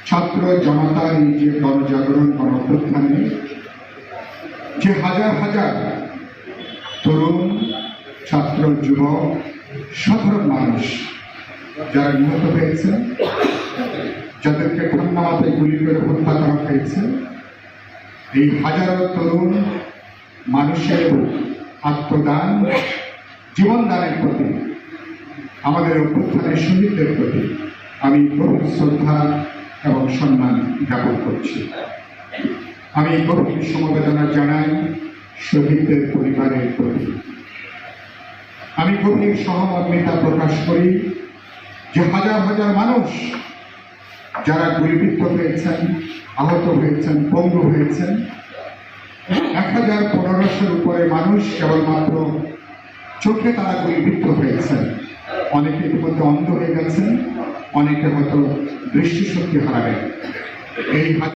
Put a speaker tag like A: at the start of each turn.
A: ছাত্র জনতার এই যে গণজাগরণ গণঅভ্যুত্থানে যে হাজার হাজার তরুণ ছাত্র যুবক সাধারণ মানুষ যারা নিহত হয়েছে, যাদেরকে ঠান্ডা মাথায় গুলি করে হত্যা করা হয়েছে, এই হাজারো তরুণ মানুষের আত্মদান, জীবনদানের প্রতি, আমাদের অভ্যুত্থানের শহীদদের প্রতি আমি গভীর শ্রদ্ধা এবং সম্মান জ্ঞাপন করছি। আমি গভীর সমবেদনা জানাই শহীদদের পরিবারের প্রতি। আমি গভীর সহমর্মিতা প্রকাশ করি যে হাজার হাজার মানুষ যারা গুলিবিদ্ধ হয়েছেন, আহত হয়েছেন, পঙ্গু হয়েছেন, ১,১৫০০-র উপরে মানুষ কেবলমাত্র চোখে তারা গুলিবিদ্ধ হয়েছেন। অনেকে ইতিমধ্যে অন্ধ হয়ে গেছেন, অনেকে হয়তো দৃষ্টিশক্তি হারাবেন। এই